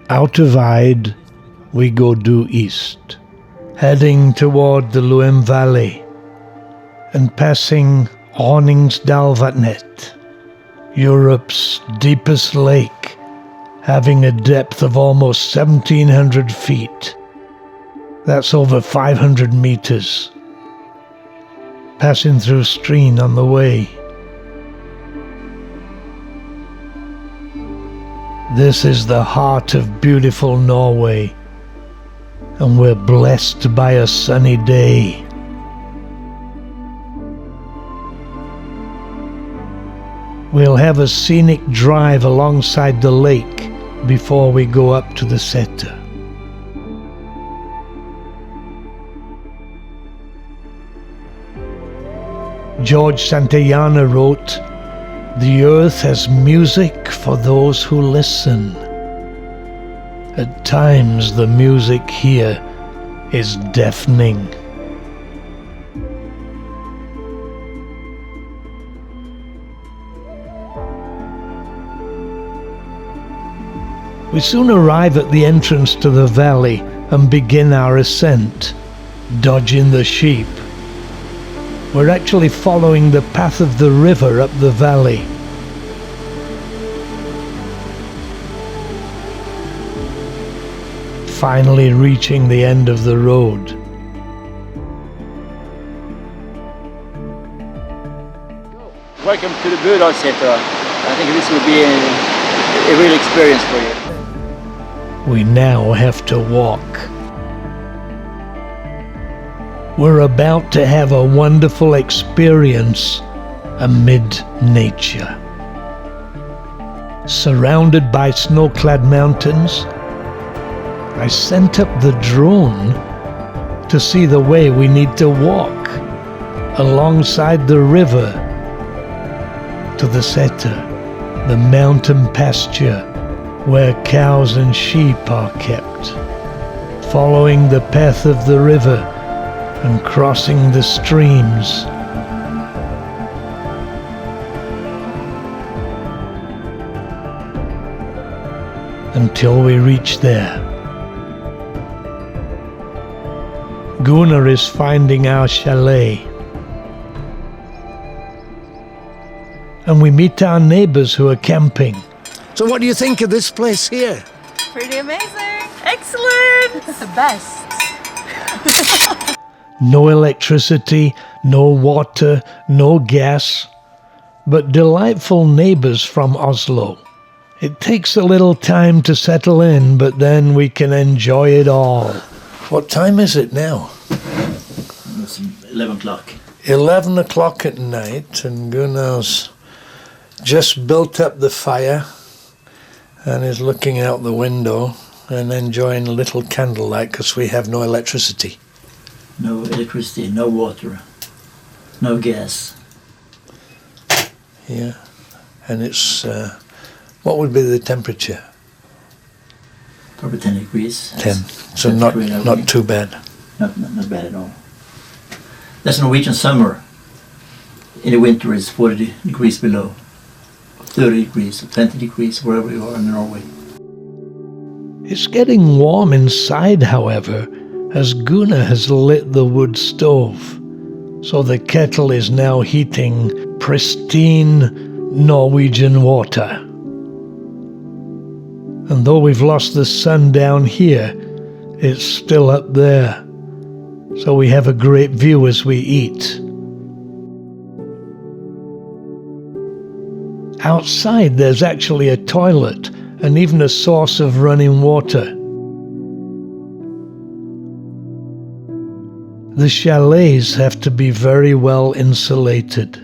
Out of Eid, we go due east, heading toward the Luem Valley and passing Honningsdalvatnet, Europe's deepest lake, having a depth of almost 1,700 feet. That's over 500 meters. Passing through Stryn on the way. This is the heart of beautiful Norway, and we're blessed by a sunny day. We'll have a scenic drive alongside the lake before we go up to the Setra. George Santayana wrote, "The earth has music for those who listen." At times the music here is deafening. We soon arrive at the entrance to the valley and begin our ascent, dodging the sheep. We're actually following the path of the river up the valley. Finally reaching the end of the road. Welcome to the Bødalssetra. I think this will be a real experience for you. We now have to walk. We're about to have a wonderful experience amid nature. Surrounded by snow-clad mountains, I sent up the drone to see the way we need to walk alongside the river to the Setra, the mountain pasture where cows and sheep are kept, following the path of the river and crossing the streams. Until we reach there. Gunnar is finding our chalet. And we meet our neighbors who are camping. So what do you think of this place here? Pretty amazing. Excellent. It's the best. No electricity, no water, no gas, but delightful neighbors from Oslo. It takes a little time to settle in, but then we can enjoy it all. What time is it now? It's 11 o'clock. 11 o'clock at night, and Gunnar's just built up the fire and is looking out the window and enjoying a little candlelight because we have no electricity. No electricity, no water, no gas. Yeah, and it's, what would be the temperature? Probably 10 degrees. 10, so not too bad. Not bad at all. That's Norwegian summer. In the winter it's 40 degrees below. 30 degrees, 20 degrees, wherever you are in Norway. It's getting warm inside, however, as Gunnar has lit the wood stove, so the kettle is now heating pristine Norwegian water. And though we've lost the sun down here, it's still up there, so we have a great view as we eat. Outside there's actually a toilet and even a source of running water. The chalets have to be very well insulated.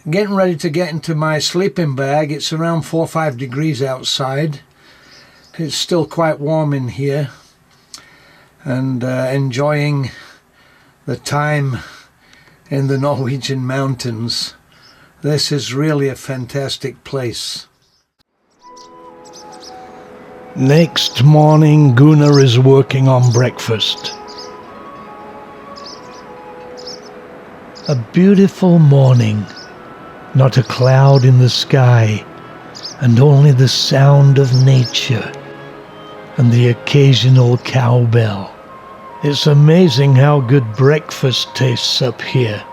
Getting ready to get into my sleeping bag. It's around 4 or 5 degrees outside. It's still quite warm in here, and enjoying the time in the Norwegian mountains. This is really a fantastic place. Next morning, Gunnar is working on breakfast. A beautiful morning, not a cloud in the sky, and only the sound of nature and the occasional cowbell. It's amazing how good breakfast tastes up here.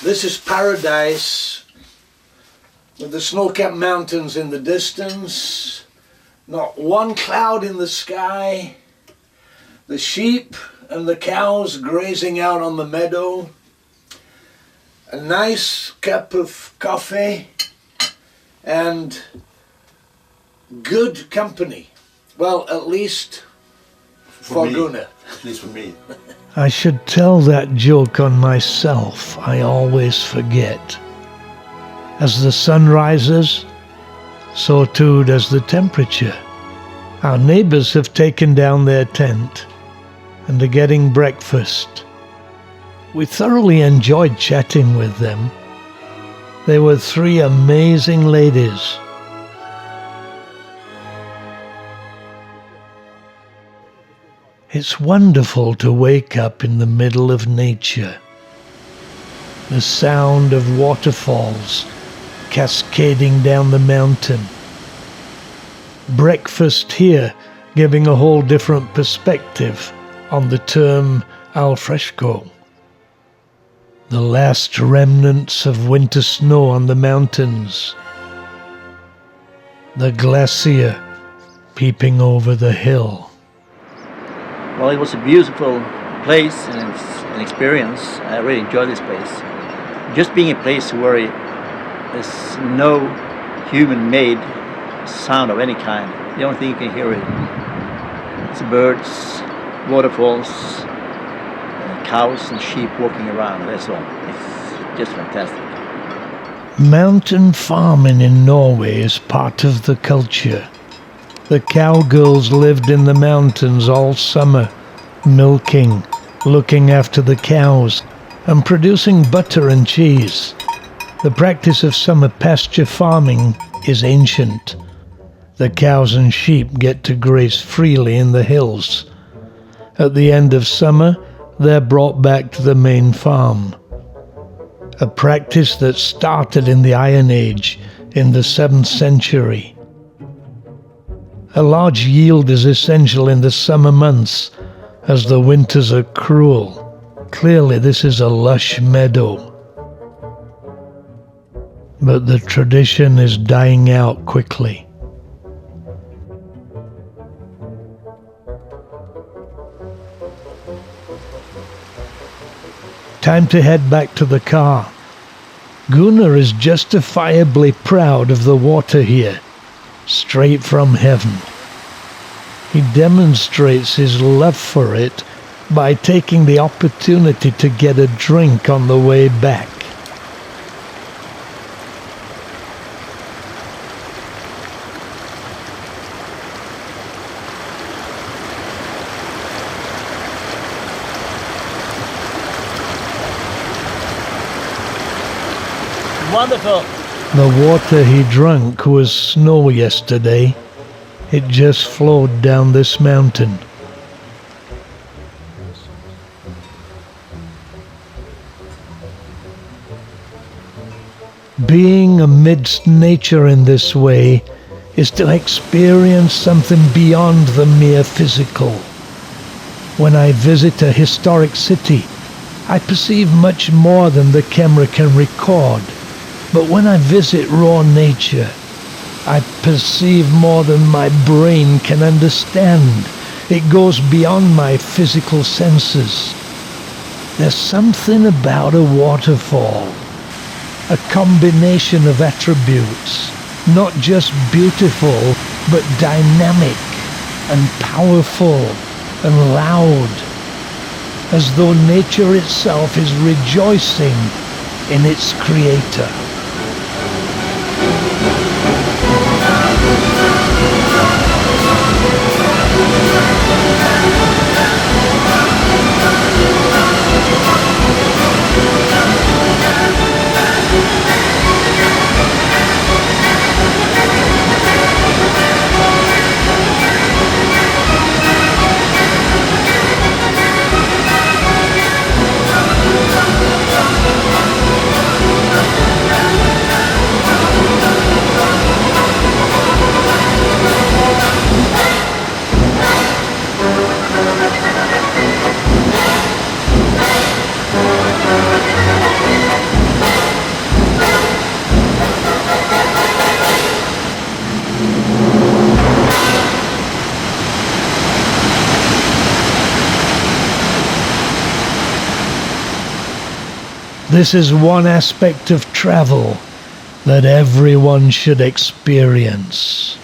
This is paradise, with the snow-capped mountains in the distance, not one cloud in the sky, the sheep and the cows grazing out on the meadow, a nice cup of coffee, and good company. Well, at least for Gunnar. At least for me. I should tell that joke on myself. I always forget. As the sun rises, so too does the temperature. Our neighbors have taken down their tent and are getting breakfast. We thoroughly enjoyed chatting with them. They were three amazing ladies. It's wonderful to wake up in the middle of nature. The sound of waterfalls cascading down the mountain. Breakfast here giving a whole different perspective on the term al fresco. The last remnants of winter snow on the mountains. The glacier peeping over the hill. Well, it was a beautiful place and it's an experience. I really enjoyed this place. Just being a place where there's no human-made sound of any kind. The only thing you can hear is birds, waterfalls, cows and sheep walking around. That's all. It's just fantastic. Mountain farming in Norway is part of the culture. The cowgirls lived in the mountains all summer, milking, looking after the cows, and producing butter and cheese. The practice of summer pasture farming is ancient. The cows and sheep get to graze freely in the hills. At the end of summer, they're brought back to the main farm. A practice that started in the Iron Age in the 7th century. A large yield is essential in the summer months, as the winters are cruel. Clearly this is a lush meadow. But the tradition is dying out quickly. Time to head back to the car. Gunnar is justifiably proud of the water here. Straight from heaven. He demonstrates his love for it by taking the opportunity to get a drink on the way back. Wonderful. The water he drank was snow yesterday. It just flowed down this mountain. Being amidst nature in this way is to experience something beyond the mere physical. When I visit a historic city, I perceive much more than the camera can record. But when I visit raw nature, I perceive more than my brain can understand. It goes beyond my physical senses. There's something about a waterfall, a combination of attributes, not just beautiful, but dynamic and powerful and loud, as though nature itself is rejoicing in its creator. This is one aspect of travel that everyone should experience.